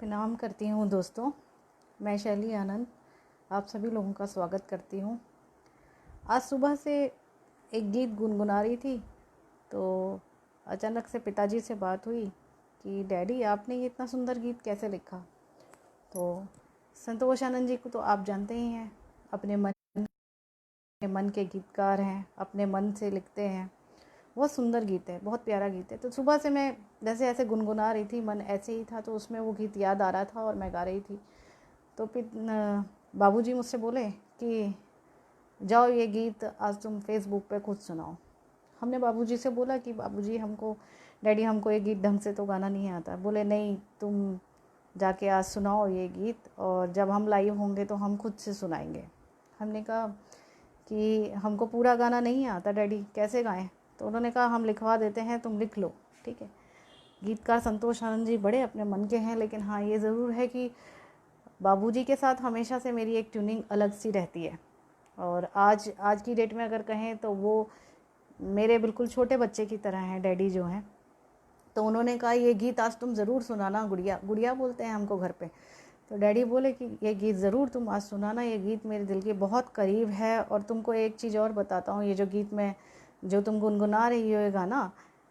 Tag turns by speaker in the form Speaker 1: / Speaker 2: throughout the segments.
Speaker 1: प्रणाम करती हूँ दोस्तों। मैं शैली आनंद आप सभी लोगों का स्वागत करती हूँ। आज सुबह से एक गीत गुनगुना रही थी तो अचानक से पिताजी से बात हुई कि डैडी आपने ये इतना सुंदर गीत कैसे लिखा। तो संतोष आनंद जी को तो आप जानते ही हैं, अपने मन के गीतकार हैं, अपने मन से लिखते हैं। बहुत सुंदर गीत है, बहुत प्यारा गीत है। तो सुबह से मैं जैसे ऐसे गुनगुना रही थी, मन ऐसे ही था तो उसमें वो गीत याद आ रहा था और मैं गा रही थी। तो फिर बाबूजी मुझसे बोले कि जाओ ये गीत आज तुम फेसबुक पे खुद सुनाओ। हमने बाबूजी से बोला कि बाबूजी डैडी हमको ये गीत ढंग से तो गाना नहीं आता। बोले नहीं, तुम जाके आज सुनाओ ये गीत और जब हम लाइव होंगे तो हम खुद से सुनाएंगे। हमने कहा कि हमको पूरा गाना नहीं आता डैडी, कैसे गाएं। तो उन्होंने कहा हम लिखवा देते हैं, तुम लिख लो। ठीक है। गीतकार संतोष आनंद जी बड़े अपने मन के हैं, लेकिन हाँ ये ज़रूर है कि बाबूजी के साथ हमेशा से मेरी एक ट्यूनिंग अलग सी रहती है। और आज की डेट में अगर कहें तो वो मेरे बिल्कुल छोटे बच्चे की तरह हैं डैडी जो हैं। तो उन्होंने कहा ये गीत आज तुम ज़रूर सुनाना, गुड़िया गुड़िया बोलते हैं हमको घर पे। तो डैडी बोले कि ये गीत ज़रूर तुम आज सुनाना, ये गीत मेरे दिल के बहुत करीब है। और तुमको एक चीज़ और बताता हूँ, ये जो तुम गुनगुना रही हो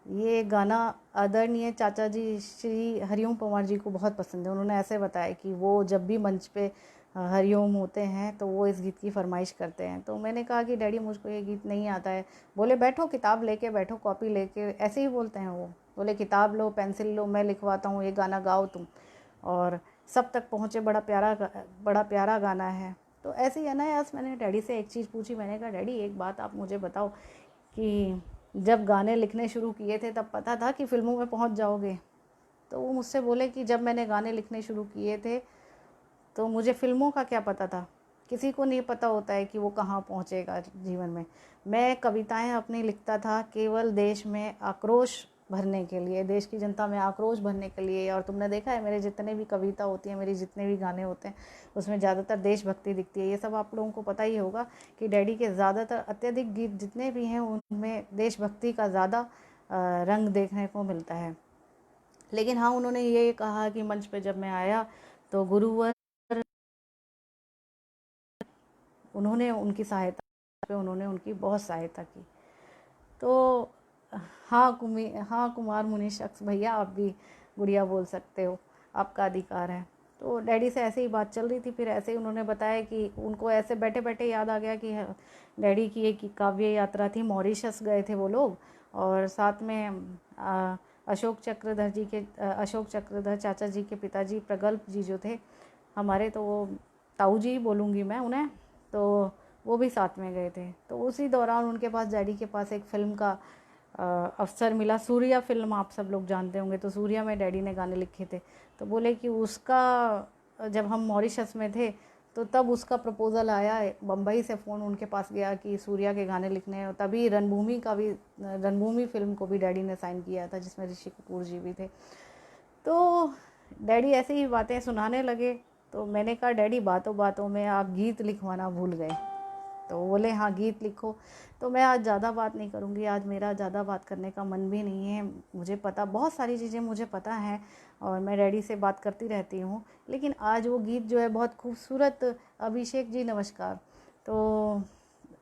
Speaker 1: ये गाना आदरणीय चाचा जी श्री हरिओम पंवार जी को बहुत पसंद है। उन्होंने ऐसे बताया कि वो जब भी मंच पे हरिओम होते हैं तो वो इस गीत की फरमाइश करते हैं। तो मैंने कहा कि डैडी मुझको ये गीत नहीं आता है। बोले बैठो, किताब लेके बैठो, कॉपी लेके, ऐसे ही बोलते हैं वो। बोले किताब लो, पेंसिल लो, मैं लिखवाता हूँ, ये गाना गाओ तुम। और सब तक पहुँचे, बड़ा प्यारा गाना है। तो ऐसे ही अनायास मैंने डैडी से एक चीज़ पूछी। मैंने कहा डैडी एक बात आप मुझे बताओ कि जब गाने लिखने शुरू किए थे तब पता था कि फ़िल्मों में पहुंच जाओगे। तो वो मुझसे बोले कि जब मैंने गाने लिखने शुरू किए थे तो मुझे फ़िल्मों का क्या पता था। किसी को नहीं पता होता है कि वो कहाँ पहुंचेगा जीवन में। मैं कविताएं अपनी लिखता था केवल देश में आक्रोश भरने के लिए, देश की जनता में आक्रोश भरने के लिए। और तुमने देखा है मेरे जितने भी कविता होती हैं, मेरे जितने भी गाने होते हैं, उसमें ज़्यादातर देशभक्ति दिखती है। ये सब आप लोगों को पता ही होगा कि डैडी के ज़्यादातर अत्यधिक गीत जितने भी हैं उनमें देशभक्ति का ज़्यादा रंग देखने को मिलता है। लेकिन हाँ, उन्होंने ये कहा कि मंच पे जब मैं आया तो गुरुवर उन्होंने उनकी बहुत सहायता की। तो हाँ कुमार मुनीश अक्स भैया, आप भी गुड़िया बोल सकते हो, आपका अधिकार है। तो डैडी से ऐसे ही बात चल रही थी। फिर ऐसे ही उन्होंने बताया कि उनको ऐसे बैठे बैठे याद आ गया कि डैडी की एक काव्य यात्रा थी, मॉरिशस गए थे वो लोग। और साथ में अशोक चक्रधर चाचा जी के पिताजी प्रगल्भ जी जो थे हमारे, तो वो ताऊ जी बोलूँगी मैं उन्हें, तो वो भी साथ में गए थे। तो उसी दौरान उनके पास, डैडी के पास, एक फ़िल्म का अवसर मिला। सूर्या फ़िल्म आप सब लोग जानते होंगे। तो सूर्या में डैडी ने गाने लिखे थे। तो बोले कि उसका, जब हम मॉरिशस में थे तो तब उसका प्रपोज़ल आया, बम्बई से फ़ोन उनके पास गया कि सूर्या के गाने लिखने हैं। तभी रणभूमि फ़िल्म को भी डैडी ने साइन किया था, जिसमें ऋषि कपूर जी भी थे। तो डैडी ऐसे ही बातें सुनाने लगे। तो मैंने कहा डैडी बातों बातों में आप गीत लिखवाना भूल गए। तो बोले हाँ गीत लिखो। तो मैं आज ज़्यादा बात नहीं करूँगी, आज मेरा ज़्यादा बात करने का मन भी नहीं है। मुझे पता, बहुत सारी चीज़ें मुझे पता हैं और मैं डैडी से बात करती रहती हूँ। लेकिन आज वो गीत जो है बहुत खूबसूरत, अभिषेक जी नमस्कार, तो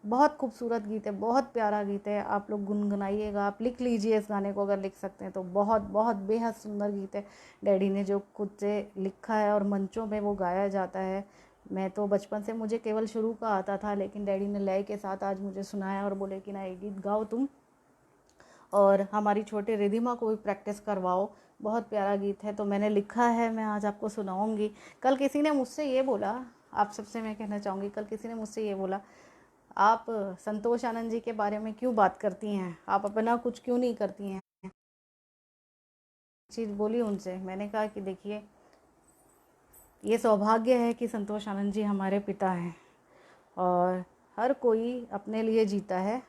Speaker 1: बहुत खूबसूरत गीत है, बहुत प्यारा गीत है। आप लोग गुनगुनाइएगा, आप लिख लीजिए इस गाने को, अगर लिख सकते हैं तो। बहुत बहुत बेहद सुंदर गीत है, डैडी ने जो खुद से लिखा है और मंचों में वो गाया जाता है। मैं तो बचपन से, मुझे केवल शुरू का आता था, लेकिन डैडी ने लय के साथ आज मुझे सुनाया और बोले कि ना ये गीत गाओ तुम, और हमारी छोटी रिधिमा को भी प्रैक्टिस करवाओ। बहुत प्यारा गीत है। तो मैंने लिखा है, मैं आज आपको सुनाऊंगी। कल किसी ने मुझसे ये बोला, आप सबसे मैं कहना चाहूँगी, कल किसी ने मुझसे ये बोला, आप संतोष आनंद जी के बारे में क्यों बात करती हैं, आप अपना कुछ क्यों नहीं करती हैं। चीज़ बोली उनसे, मैंने कहा कि देखिए, ये सौभाग्य है कि संतोष आनंद जी हमारे पिता हैं और हर कोई अपने लिए जीता है।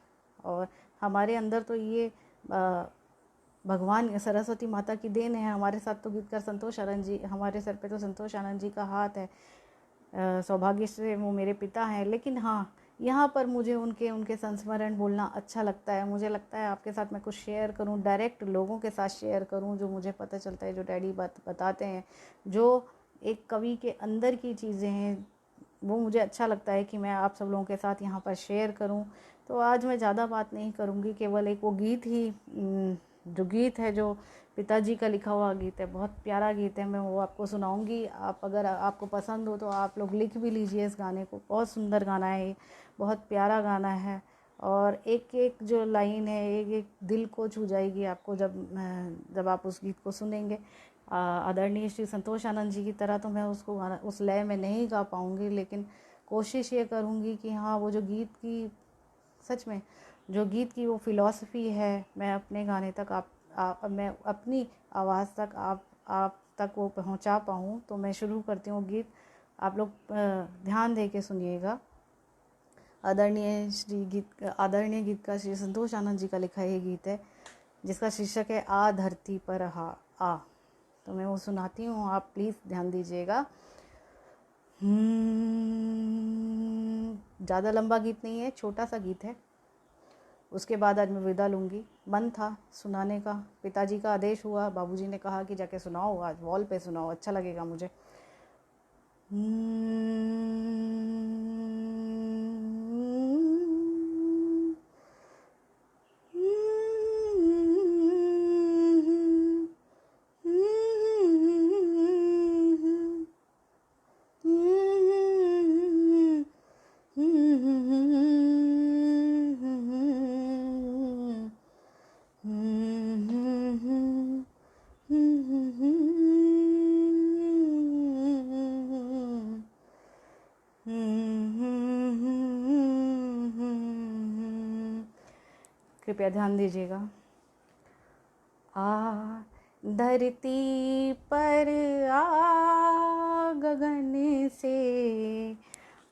Speaker 1: और हमारे अंदर तो ये भगवान सरस्वती माता की देन है। हमारे साथ तो गीतकार संतोष आनंद जी, हमारे सर पे तो संतोष आनंद जी का हाथ है। सौभाग्य से वो मेरे पिता हैं। लेकिन हाँ, यहाँ पर मुझे उनके संस्मरण बोलना अच्छा लगता है। मुझे लगता है आपके साथ मैं कुछ शेयर करूँ, डायरेक्ट लोगों के साथ शेयर करूँ, जो मुझे पता चलता है, जो डैडी बताते हैं, जो एक कवि के अंदर की चीज़ें हैं, वो मुझे अच्छा लगता है कि मैं आप सब लोगों के साथ यहाँ पर शेयर करूँ। तो आज मैं ज़्यादा बात नहीं करूँगी, केवल एक वो गीत ही, जो गीत है, जो पिताजी का लिखा हुआ गीत है, बहुत प्यारा गीत है, मैं वो आपको सुनाऊंगी। आप अगर आपको पसंद हो तो आप लोग लिख भी लीजिए इस गाने को। बहुत सुंदर गाना है ये, बहुत प्यारा गाना है, और एक एक जो लाइन है, एक एक दिल को छू जाएगी आपको जब आप उस गीत को सुनेंगे। आदरणीय श्री संतोष आनंद जी की तरह तो मैं उसको उस लय में नहीं गा पाऊँगी, लेकिन कोशिश ये करूँगी कि हाँ, वो जो गीत की, सच में जो गीत की वो फ़िलॉसफी है, मैं अपने गाने तक मैं अपनी आवाज़ तक आप तक वो पहुंचा पाऊँ। तो मैं शुरू करती हूँ गीत, आप लोग ध्यान दे के सुनिएगा। आदरणीय गीत का श्री संतोष आनंद जी का लिखा ये गीत है, जिसका शीर्षक है आ धरती पर आ। तो मैं वो सुनाती हूँ, आप प्लीज़ ध्यान दीजिएगा। ज़्यादा लंबा गीत नहीं है, छोटा सा गीत है। उसके बाद आज मैं विदा लूँगी। मन था सुनाने का, पिताजी का आदेश हुआ, बाबूजी ने कहा कि जाके सुनाओ, आज वॉल पे सुनाओ, अच्छा लगेगा मुझे। कृपया ध्यान दीजिएगा। आ धरती पर आ गगन से,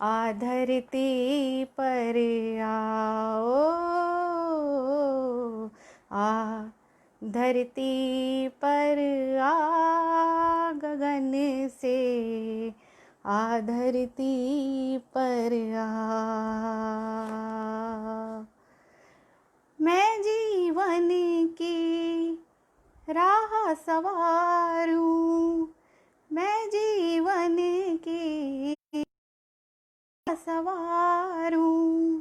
Speaker 1: आ धरती पर आओ, आ धरती पर आ गगन से, आ धरती पर आ। मैं जीवन की राह सवारूं, मैं जीवन की राह सवारूं,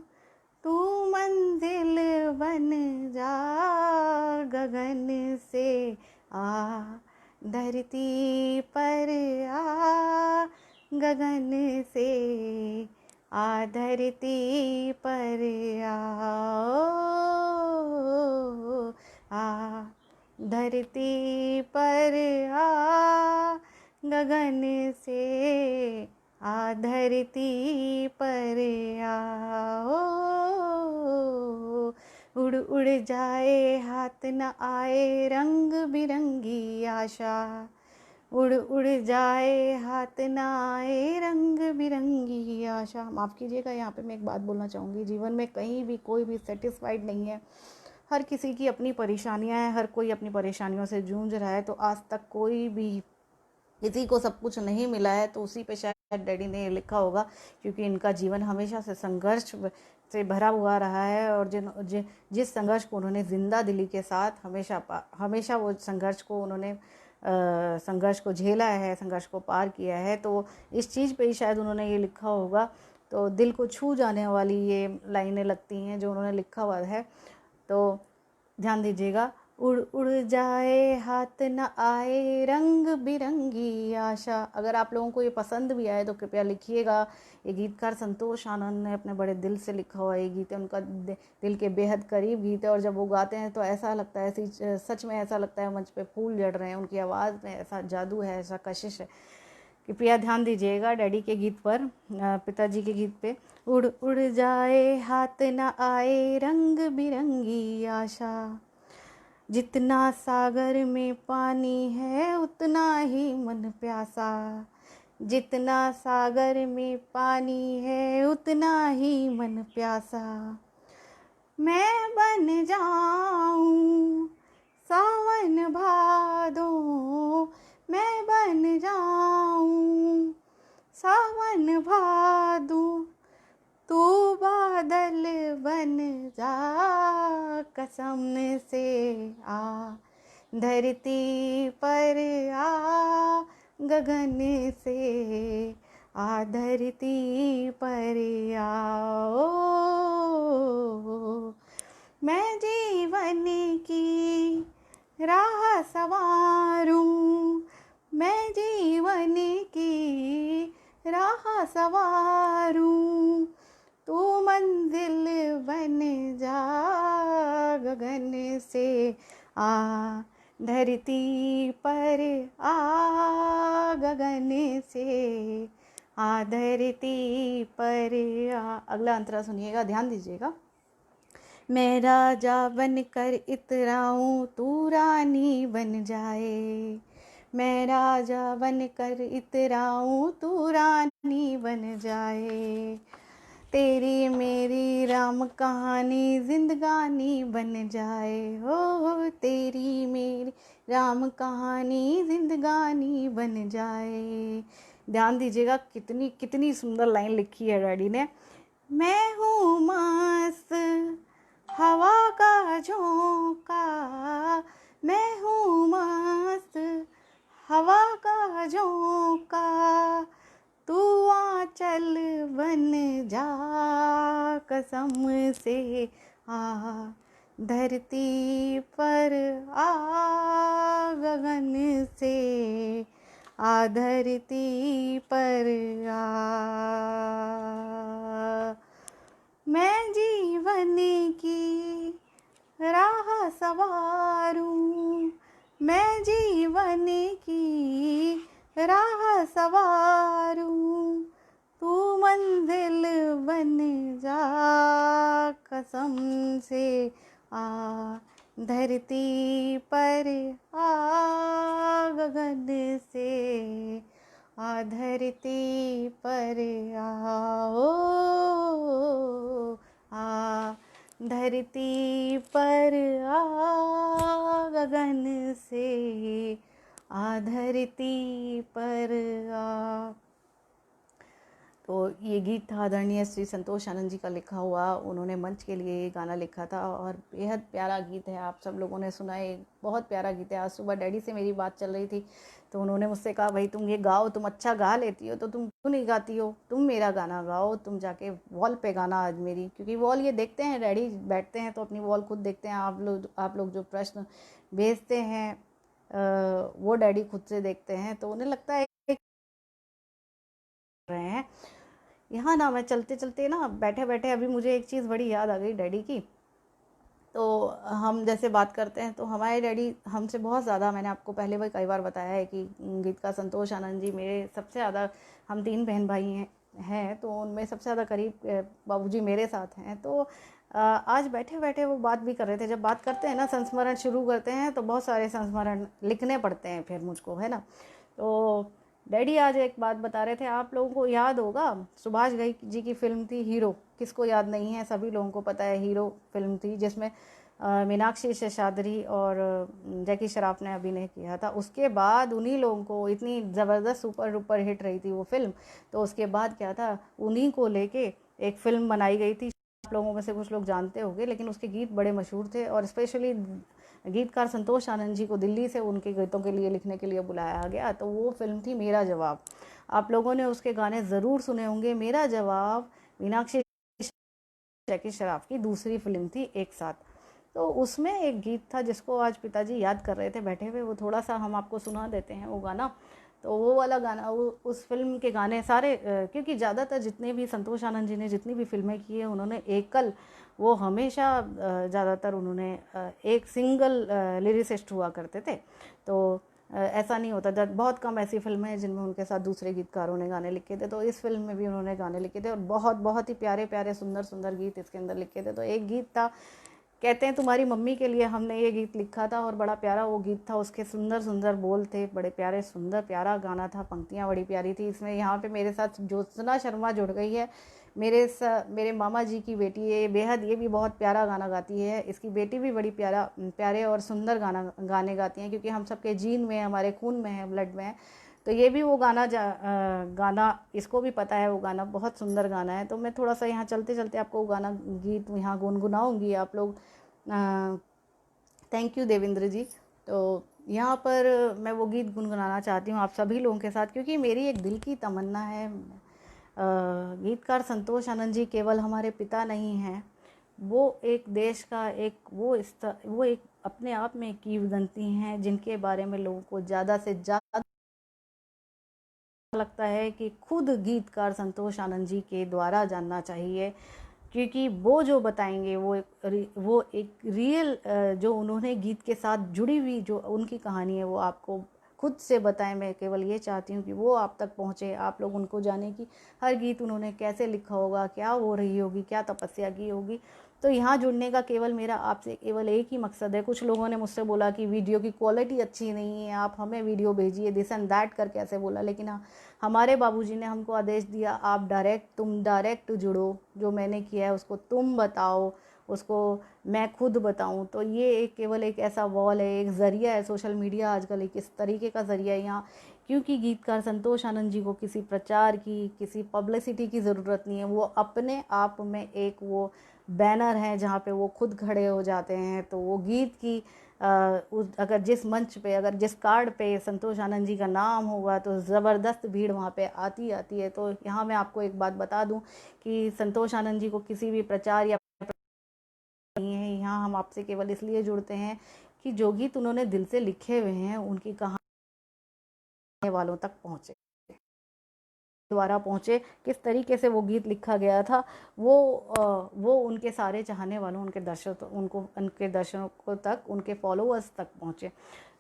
Speaker 1: तू मंजिल बन जा गगन से, आ धरती पर आ गगन से, आ धरती पर आओ, आ धरती पर आ गगन से, आ धरती पर आओ। उड़ उड़ जाए हाथ न आए रंग बिरंगी आशा, उड़ उड़ जाए हाथ न आए रंग बिरंगी आशा। माफ़ कीजिएगा, यहाँ पे मैं एक बात बोलना चाहूँगी। जीवन में कहीं भी कोई भी सेटिस्फाइड नहीं है, हर किसी की अपनी परेशानियाँ हैं, हर कोई अपनी परेशानियों से जूझ रहा है। तो आज तक कोई भी किसी को सब कुछ नहीं मिला है, तो उसी पे शायद डैडी ने लिखा होगा, क्योंकि इनका जीवन हमेशा से संघर्ष से भरा हुआ रहा है, और जिस संघर्ष को उन्होंने जिंदा दिली के साथ हमेशा वो संघर्ष को झेला है, संघर्ष को पार किया है। तो इस चीज़ पे ही शायद उन्होंने ये लिखा होगा। तो दिल को छू जाने वाली ये लाइनें लगती हैं जो उन्होंने लिखा हुआ है। तो ध्यान दीजिएगा। उड़ उड़ जाए हाथ न आए रंग बिरंगी आशा। अगर आप लोगों को ये पसंद भी आए तो कृपया लिखिएगा। ये गीतकार संतोष आनंद ने अपने बड़े दिल से लिखा हुआ ये गीत है, उनका दिल के बेहद करीब गीत है। और जब वो गाते हैं तो ऐसा लगता है, सच में ऐसा लगता है मंच पे फूल जड़ रहे हैं। उनकी आवाज़ में ऐसा जादू है, ऐसा कशिश है। कृपया ध्यान दीजिएगा डैडी के गीत पर, पिताजी के गीत पे। उड़ उड़ जाए हाथ न आए रंग बिरंगी आशा, जितना सागर में पानी है उतना ही मन प्यासा, जितना सागर में पानी है उतना ही मन प्यासा। मैं बन जाऊं सावन भादो, मैं बन जाऊं सावन भादो, तू कसम से आ धरती पर आ गगन से आ धरती पर आओ। मैं जीवन की राह सवारूं, मैं जीवन की राह सवारूं, तू मंजिल बन जा गगन से आ धरती पर आ गगन से आ धरती पर आ। अगला अंतरा सुनिएगा, ध्यान दीजिएगा। मैं राजा बन कर इतराऊं, तू रानी बन जाए। मैं राजा बन कर इतराऊं, तू रानी बन जाए। तेरी मेरी राम कहानी जिंदगानी बन जाए। हो तेरी मेरी राम कहानी जिंदगानी बन जाए। ध्यान दीजिएगा, कितनी कितनी सुंदर लाइन लिखी है डैडी ने। मैं हूँ मस्त हवा का झोंका, मैं हूँ मस्त हवा का झोंका, तू आंचल बन जा कसम से आ धरती पर आ गगन से आ धरती पर आ। मैं जीवन की राह सवारूं, मैं जीवन की राह सवारूं, तू मंजिल बन जा कसम से आ धरती पर आ गगन से आ धरती पर आओ। आ धरती पर आ गगन से आ धरती पर आ। तो ये गीत था आदरणीय श्री संतोष आनंद जी का लिखा हुआ। उन्होंने मंच के लिए ये गाना लिखा था और बेहद प्यारा गीत है। आप सब लोगों ने सुना है, बहुत प्यारा गीत है। आज सुबह डैडी से मेरी बात चल रही थी तो उन्होंने मुझसे कहा, भाई तुम ये गाओ, तुम अच्छा गा लेती हो तो तुम क्यों नहीं गाती हो, तुम मेरा गाना गाओ, तुम जाके वॉल पे गाना आज मेरी। क्योंकि वॉल ये देखते हैं, डैडी बैठते हैं तो अपनी वॉल खुद देखते हैं। आप लोग जो प्रश्न भेजते हैं वो डैडी खुद से देखते हैं, तो उन्हें लगता है रहे हैं यहाँ ना। मैं चलते चलते ना, बैठे बैठे अभी मुझे एक चीज़ बड़ी याद आ गई डैडी की। तो हम जैसे बात करते हैं तो हमारे डैडी हमसे बहुत ज़्यादा, मैंने आपको पहले भी कई बार बताया है कि गीतकार संतोष आनंद जी मेरे सबसे ज़्यादा, हम 3 बहन भाई हैं तो उनमें सबसे ज़्यादा करीब बाबूजी मेरे साथ हैं। तो आज बैठे बैठे वो बात भी कर रहे थे। जब बात करते हैं ना, संस्मरण शुरू करते हैं तो बहुत सारे संस्मरण लिखने पड़ते हैं फिर मुझको, है ना। तो डैडी आज एक बात बता रहे थे, आप लोगों को याद होगा सुभाष घई जी की फिल्म थी हीरो, किसको याद नहीं है, सभी लोगों को पता है। हीरो फिल्म थी जिसमें मीनाक्षी शेषाद्री और जैकी श्रॉफ ने अभिनय किया था। उसके बाद उन्हीं लोगों को, इतनी ज़बरदस्त सुपर डुपर हिट रही थी वो फिल्म, तो उसके बाद क्या था, उन्हीं को लेके एक फिल्म बनाई गई थी। आप लोगों में से कुछ लोग जानते होंगे, लेकिन उसके गीत बड़े मशहूर थे और स्पेशली गीतकार संतोष आनंद जी को दिल्ली से उनके गीतों के लिए लिखने के लिए बुलाया गया। तो वो फिल्म थी मेरा जवाब। आप लोगों ने उसके गाने ज़रूर सुने होंगे। मेरा जवाब मीनाक्षी जैकी श्रॉफ की दूसरी फिल्म थी एक साथ। तो उसमें एक गीत था जिसको आज पिताजी याद कर रहे थे बैठे हुए, वो थोड़ा सा हम आपको सुना देते हैं वो गाना। तो वो वाला गाना, वो उस फिल्म के गाने सारे, क्योंकि ज़्यादातर जितने भी संतोष आनंद जी ने जितनी भी फिल्में की है उन्होंने एकल, वो हमेशा ज़्यादातर उन्होंने एक सिंगल लिरिसिस्ट हुआ करते थे। तो ऐसा नहीं होता, जब बहुत कम ऐसी फिल्में हैं जिनमें उनके साथ दूसरे गीतकारों ने गाने लिखे थे। तो इस फिल्म में भी उन्होंने गाने लिखे थे और बहुत बहुत ही प्यारे प्यारे सुंदर सुंदर गीत इसके अंदर लिखे थे। तो एक गीत था, कहते हैं तुम्हारी मम्मी के लिए हमने ये गीत लिखा था, और बड़ा प्यारा वो गीत था। उसके सुंदर सुंदर बोल थे, बड़े प्यारे सुंदर प्यारा गाना था, पंक्तियाँ बड़ी प्यारी थी इसमें। यहाँ पे मेरे साथ ज्योत्सना शर्मा जुड़ गई है, मेरे मामा जी की बेटी है। बेहद ये भी बहुत प्यारा गाना गाती है, इसकी बेटी भी बड़ी प्यारे और सुंदर गाने गाती हैं, क्योंकि हम सबके जीन में, हमारे खून में है, ब्लड में है। तो ये भी वो गाना इसको भी पता है, वो गाना बहुत सुंदर गाना है। तो मैं थोड़ा सा यहाँ चलते चलते आपको वो गाना गीत यहाँ गुनगुनाऊँगी, आप लोग थैंक यू देवेंद्र जी। तो यहाँ पर मैं वो गीत गुनगुनाना चाहती हूँ आप सभी लोगों के साथ, क्योंकि मेरी एक दिल की तमन्ना है। गीतकार संतोष आनंद जी केवल हमारे पिता नहीं हैं, वो एक देश का एक वो एक अपने आप में एक किंवदंती हैं, जिनके बारे में लोगों को ज़्यादा से ज़्यादा लगता है कि खुद गीतकार संतोष आनंद जी के द्वारा जानना चाहिए, क्योंकि वो जो बताएंगे वो एक रियल जो उन्होंने गीत के साथ जुड़ी हुई जो उनकी कहानी है वो आपको खुद से बताएं। मैं केवल ये चाहती हूँ कि वो आप तक पहुँचे, आप लोग उनको जाने कि हर गीत उन्होंने कैसे लिखा होगा, क्या हो रही होगी, क्या तपस्या की होगी। तो यहाँ जुड़ने का केवल मेरा आपसे केवल एक ही मकसद है। कुछ लोगों ने मुझसे बोला कि वीडियो की क्वालिटी अच्छी नहीं है, आप हमें वीडियो भेजिए, दिस एंड दैट करके ऐसे बोला, लेकिन हाँ, हमारे बाबूजी ने हमको आदेश दिया, आप तुम डायरेक्ट जुड़ो, जो मैंने किया है उसको तुम बताओ, उसको मैं खुद बताऊं। तो ये एक केवल एक ऐसा वॉल है, एक ज़रिया है, सोशल मीडिया आजकल एक इस तरीके का ज़रिया है यहाँ, क्योंकि गीतकार संतोष आनंद जी को किसी प्रचार की, किसी पब्लिसिटी की ज़रूरत नहीं है। वो अपने आप में एक वो बैनर है जहाँ पे वो खुद खड़े हो जाते हैं। तो वो गीत की अगर जिस मंच पे, अगर जिस कार्ड पे संतोष आनंद जी का नाम होगा तो ज़बरदस्त भीड़ वहाँ पे आती है। तो यहाँ मैं आपको एक बात बता दूँ कि संतोष आनंद जी को किसी भी प्रचार या नहीं है। यहाँ हम आपसे केवल इसलिए जुड़ते हैं कि जो गीत उन्होंने दिल से लिखे हुए हैं उनकी कहानी वालों तक पहुँचे, द्वारा पहुँचे, किस तरीके से वो गीत लिखा गया था, वो उनके सारे चाहने वालों, उनके दर्शकों तक, उनके फॉलोअर्स तक पहुँचे।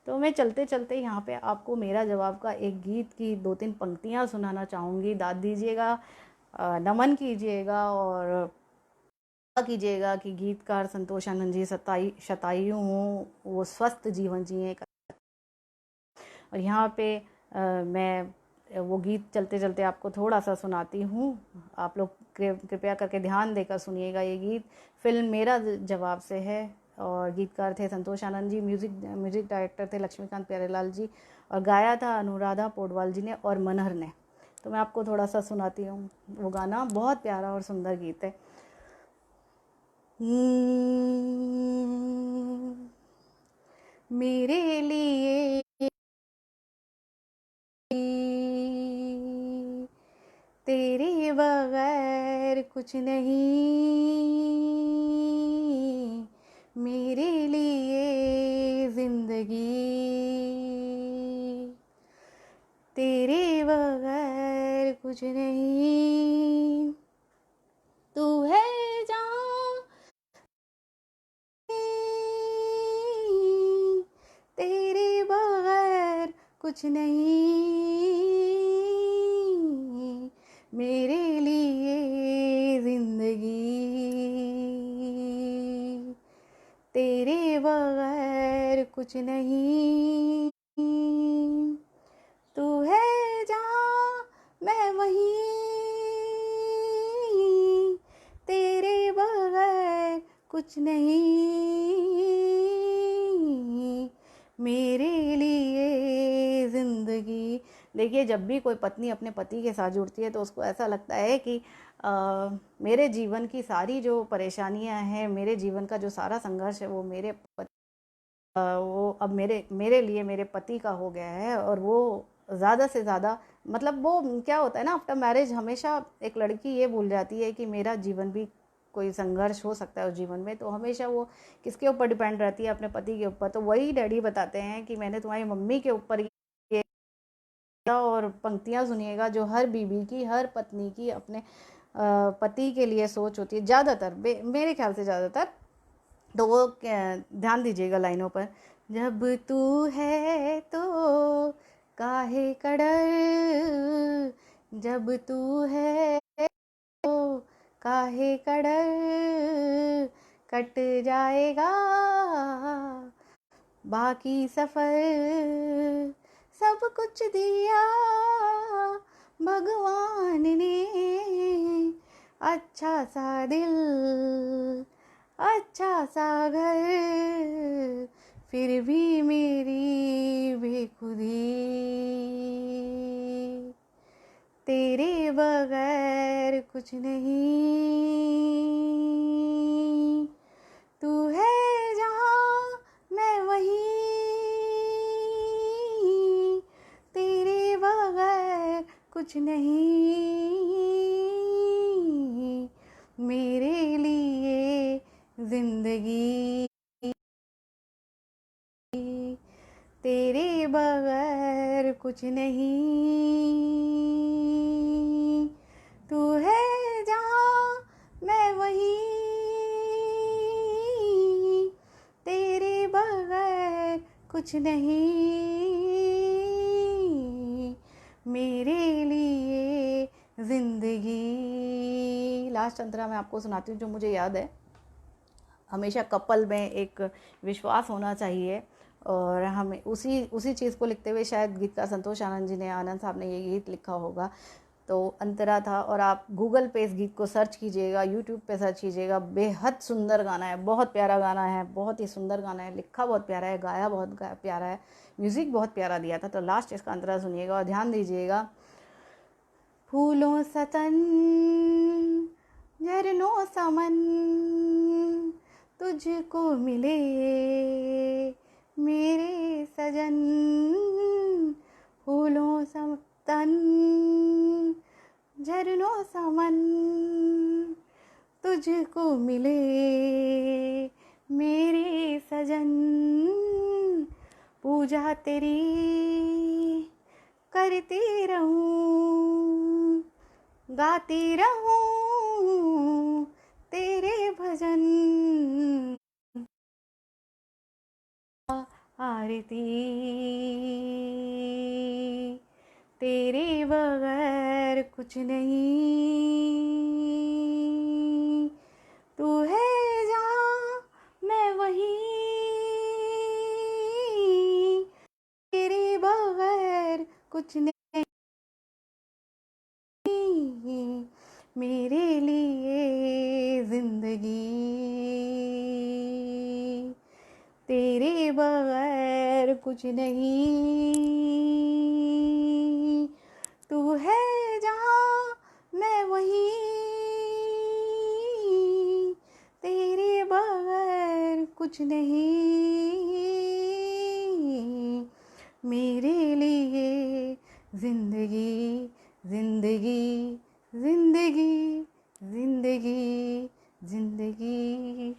Speaker 1: तो मैं चलते चलते यहाँ पे आपको मेरा जवाब का एक गीत की 2-3 पंक्तियाँ सुनाना चाहूँगी। दाद दीजिएगा, नमन कीजिएगा और कीजिएगा कि गीतकार संतोष आनंद जी शतायु हों, वो स्वस्थ जीवन जिए। और यहाँ पे मैं वो गीत चलते चलते आपको थोड़ा सा सुनाती हूँ, आप लोग कृपया करके ध्यान देकर सुनिएगा। ये गीत फिल्म मेरा जवाब से है और गीतकार थे संतोष आनंद जी, म्यूजिक डायरेक्टर थे लक्ष्मीकांत प्यारेलाल जी और गाया था अनुराधा पौडवाल जी ने और मनहर ने। तो मैं आपको थोड़ा सा सुनाती हूँ वो गाना, बहुत प्यारा और सुंदर गीत है। मेरे लिए तेरे बगैर कुछ नहीं, मेरे लिए जिंदगी तेरे बगैर कुछ नहीं, तू है जान तेरे बगैर कुछ नहीं, मेरे लिए जिंदगी तेरे बगैर कुछ नहीं, तू है जहाँ मैं वहीं, तेरे बगैर कुछ नहीं, मेरे लिए जिंदगी। देखिए, जब भी कोई पत्नी अपने पति के साथ जुड़ती है तो उसको ऐसा लगता है कि मेरे जीवन की सारी जो परेशानियां हैं, मेरे जीवन का जो सारा संघर्ष है वो वो अब मेरे लिए मेरे पति का हो गया है। और वो ज़्यादा से ज़्यादा, मतलब वो क्या होता है ना, आफ्टर मैरिज हमेशा एक लड़की ये भूल जाती है कि मेरा जीवन भी कोई संघर्ष हो सकता है उस जीवन में। तो हमेशा वो किसके ऊपर डिपेंड रहती है, अपने पति के ऊपर। तो वही डैडी बताते हैं कि मैंने तुम्हारी मम्मी के ऊपर ये, और पंक्तियाँ सुनिएगा जो हर बीवी की, हर पत्नी की अपने पति के लिए सोच होती है ज़्यादातर, मेरे ख्याल से ज़्यादातर। तो वो ध्यान दीजिएगा लाइनों पर। जब तू है तो काहे का डर, जब तू है तो काहे का डर, कट जाएगा बाकी सफर, सब कुछ दिया भगवान ने, अच्छा सा दिल, अच्छा सा घर, फिर भी मेरी बेखुदी, तेरे बगैर कुछ नहीं, तू है कुछ नहीं, मेरे लिए जिंदगी, तेरे बगैर कुछ नहीं। तू है जहाँ मैं वहीं, तेरे बगैर कुछ नहीं, मेरे लिए जिंदगी। लास्ट अंतरा मैं आपको सुनाती हूँ जो मुझे याद है। हमेशा कपल में एक विश्वास होना चाहिए, और हमें उसी चीज़ को लिखते हुए शायद गीतकार संतोष आनंद जी ने, आनंद साहब ने ये गीत लिखा होगा। तो अंतरा था, और आप गूगल पे इस गीत को सर्च कीजिएगा, यूट्यूब पे सर्च कीजिएगा। बेहद सुंदर गाना है, बहुत प्यारा गाना है, बहुत ही सुंदर गाना है, लिखा बहुत प्यारा है, गाया बहुत प्यारा है, म्यूज़िक बहुत प्यारा दिया था। तो लास्ट इसका अंतरा सुनिएगा और ध्यान दीजिएगा। फूलों सा तन, झरनों सा मन, तुझको मिले मेरे सजन। फूलों सा तन, झरनों सा मन, तुझको मिले मेरे सजन। पूजा तेरी करती रहूं, गाती रहूं तेरे भजन। आरती तेरे बगैर कुछ नहीं। तू है जहाँ मैं वहीं, तेरे बगैर कुछ नहीं, मेरे लिए जिंदगी, तेरे बगैर कुछ नहीं। तू है जहाँ मैं वहीं, तेरे बगैर कुछ नहीं, मेरे लिए जिंदगी, जिंदगी, जिंदगी, जिंदगी, जिंदगी।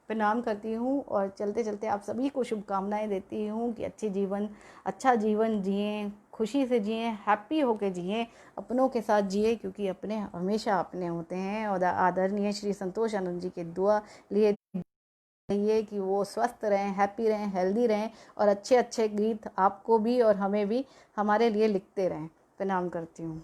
Speaker 1: प्रणाम करती हूँ, और चलते चलते आप सभी को शुभकामनाएं देती हूँ कि अच्छा जीवन जिएं, खुशी से जिएं, हैप्पी होके जिएं, अपनों के साथ जिए, क्योंकि अपने हमेशा अपने होते हैं। और आदरणीय श्री संतोष आनंद जी के दुआ लिए चाहिए कि वो स्वस्थ रहें, हैप्पी रहें, हेल्दी रहें, और अच्छे अच्छे गीत आपको भी और हमें भी हमारे लिए लिखते रहें। प्रणाम करती हूँ।